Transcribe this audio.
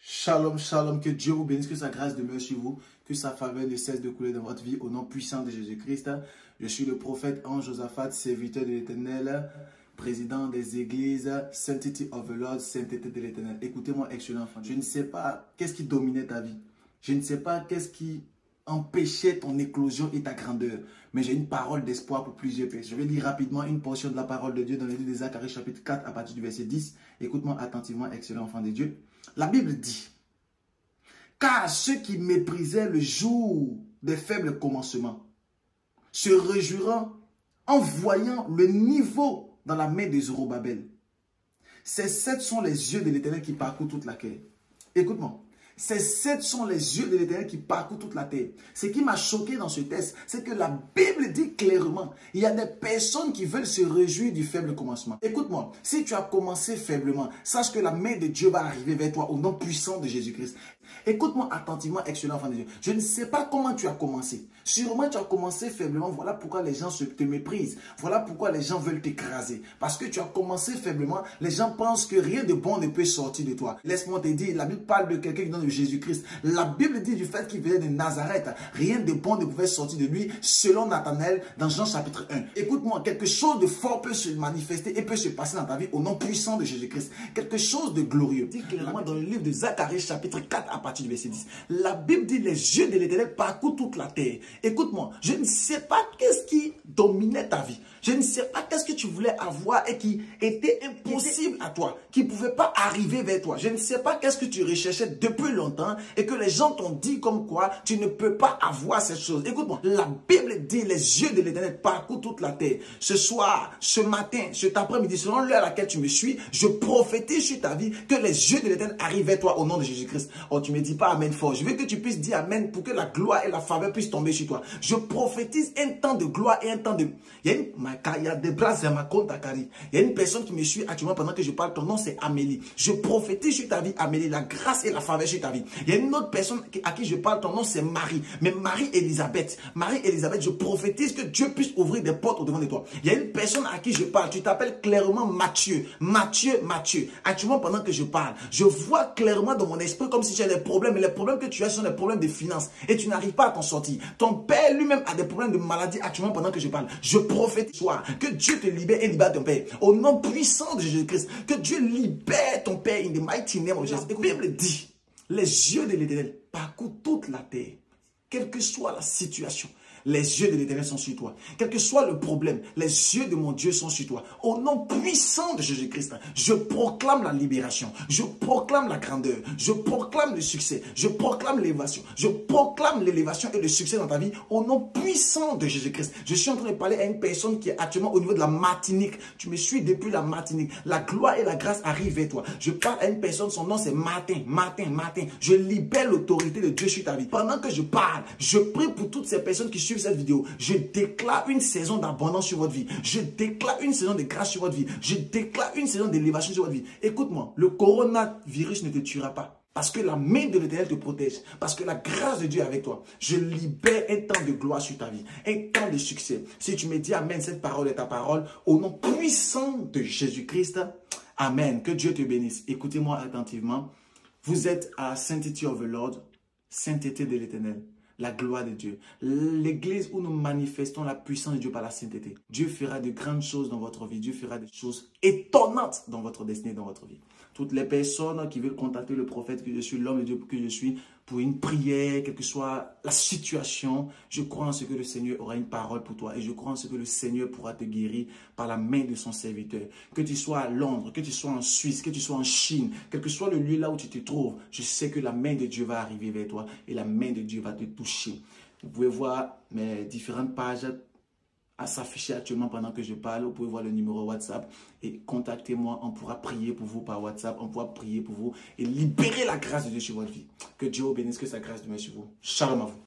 Shalom, shalom, que Dieu vous bénisse, que sa grâce demeure sur vous, que sa faveur ne cesse de couler dans votre vie au nom puissant de Jésus-Christ. Je suis le prophète Ange Josaphat, serviteur de l'Éternel, président des églises, Sanctity of the Lord, sainteté de l'Éternel. Écoutez-moi, excellent enfant. Je ne sais pas qu'est-ce qui dominait ta vie. Je ne sais pas qu'est-ce qui empêchait ton éclosion et ta grandeur. Mais j'ai une parole d'espoir pour plusieurs personnes. Je vais lire rapidement une portion de la parole de Dieu dans le livre de Zacharie chapitre 4 à partir du verset 10. Écoute-moi attentivement, excellent enfant de Dieu. La Bible dit, « Car ceux qui méprisaient le jour des faibles commencements se réjouiront en voyant le niveau dans la main de Zorobabel. Ces sept sont les yeux de l'Éternel qui parcourent toute la terre. » Écoute-moi. Ces sept sont les yeux de l'Éternel qui parcourent toute la terre. Ce qui m'a choqué dans ce texte, c'est que la Bible dit clairement, il y a des personnes qui veulent se réjouir du faible commencement. Écoute-moi, si tu as commencé faiblement, sache que la main de Dieu va arriver vers toi au nom puissant de Jésus-Christ. Écoute-moi attentivement, excellent enfant de Dieu. Je ne sais pas comment tu as commencé. Sûrement tu as commencé faiblement. Voilà pourquoi les gens te méprisent. Voilà pourquoi les gens veulent t'écraser. Parce que tu as commencé faiblement. Les gens pensent que rien de bon ne peut sortir de toi. Laisse-moi te dire, la Bible parle de quelqu'un qui donne de Jésus-Christ. La Bible dit du fait qu'il venait de Nazareth. Rien de bon ne pouvait sortir de lui selon Nathanaël dans Jean chapitre 1. Écoute-moi, quelque chose de fort peut se manifester et peut se passer dans ta vie au nom puissant de Jésus-Christ. Quelque chose de glorieux. Dit clairement dans le livre de Zacharie chapitre 4 à partir du verset 10. La Bible dit les yeux de l'Éternel parcourent toute la terre. Écoute-moi, je ne sais pas qu'est-ce qui dominait ta vie. Je ne sais pas qu'est-ce que tu voulais avoir et qui était impossible à toi, qui ne pouvait pas arriver vers toi. Je ne sais pas qu'est-ce que tu recherchais depuis longtemps et que les gens t'ont dit comme quoi tu ne peux pas avoir cette chose. Écoute-moi, la Bible dit les yeux de l'Éternel parcourent toute la terre. Ce soir, ce matin, cet après-midi, selon l'heure à laquelle tu me suis, je prophétise sur ta vie que les yeux de l'Éternel arrivent vers toi au nom de Jésus-Christ. Oh, tu ne me dis pas amen fort. Je veux que tu puisses dire amen pour que la gloire et la faveur puissent tomber sur toi. Je prophétise un temps de gloire et un temps de... Il y a des bras à ma compte à Kari. Il y a une personne qui me suit actuellement pendant que je parle. Ton nom c'est Amélie. Je prophétise sur ta vie, Amélie, la grâce et la faveur sur ta vie. Il y a une autre personne à qui je parle. Ton nom c'est Marie. Mais Marie-Élisabeth. Marie-Élisabeth, je prophétise que Dieu puisse ouvrir des portes au devant de toi. Il y a une personne à qui je parle. Tu t'appelles clairement Mathieu. Mathieu. Actuellement pendant que je parle, je vois clairement dans mon esprit comme si tu as des problèmes. Mais les problèmes que tu as sont des problèmes de finances. Et tu n'arrives pas à t'en sortir. Ton père lui-même a des problèmes de maladie actuellement pendant que je parle. Je prophétise que Dieu te libère et libère ton père. Au nom puissant de Jésus-Christ. Que Dieu libère ton père in the mighty name of Jesus. La Bible dit, les yeux de l'Éternel parcourent toute la terre. Quelle que soit la situation, les yeux de l'Éternel sont sur toi. Quel que soit le problème, les yeux de mon Dieu sont sur toi. Au nom puissant de Jésus-Christ, je proclame la libération. Je proclame la grandeur. Je proclame le succès. Je proclame l'élévation. Je proclame l'élévation et le succès dans ta vie. Au nom puissant de Jésus-Christ. Je suis en train de parler à une personne qui est actuellement au niveau de la Martinique. Tu me suis depuis la Martinique. La gloire et la grâce arrivent vers toi. Je parle à une personne, son nom c'est Martin. Je libère l'autorité de Dieu sur ta vie. Pendant que je parle, je prie pour toutes ces personnes qui suivent cette vidéo. Je déclare une saison d'abondance sur votre vie. Je déclare une saison de grâce sur votre vie. Je déclare une saison d'élévation sur votre vie. Écoute-moi, le coronavirus ne te tuera pas. Parce que la main de l'Éternel te protège. Parce que la grâce de Dieu est avec toi. Je libère un temps de gloire sur ta vie. Un temps de succès. Si tu me dis amen, cette parole est ta parole. Au nom puissant de Jésus-Christ. Amen. Que Dieu te bénisse. Écoutez-moi attentivement. Vous êtes à Sanctity of the Lord. Sainteté de l'Éternel. La gloire de Dieu. L'église où nous manifestons la puissance de Dieu par la sainteté. Dieu fera de grandes choses dans votre vie. Dieu fera des choses étonnantes dans votre destinée, dans votre vie. Toutes les personnes qui veulent contacter le prophète que je suis, l'homme de Dieu que je suis, pour une prière, quelle que soit la situation, je crois en ce que le Seigneur aura une parole pour toi. Et je crois en ce que le Seigneur pourra te guérir par la main de son serviteur. Que tu sois à Londres, que tu sois en Suisse, que tu sois en Chine, quel que soit le lieu là où tu te trouves, je sais que la main de Dieu va arriver vers toi et la main de Dieu va te toucher. Vous pouvez voir mes différentes pages à s'afficher actuellement pendant que je parle. Vous pouvez voir le numéro WhatsApp et contactez-moi. On pourra prier pour vous par WhatsApp. On pourra prier pour vous et libérer la grâce de Dieu sur votre vie. Que Dieu vous bénisse, que sa grâce demeure sur vous. Shalom à vous.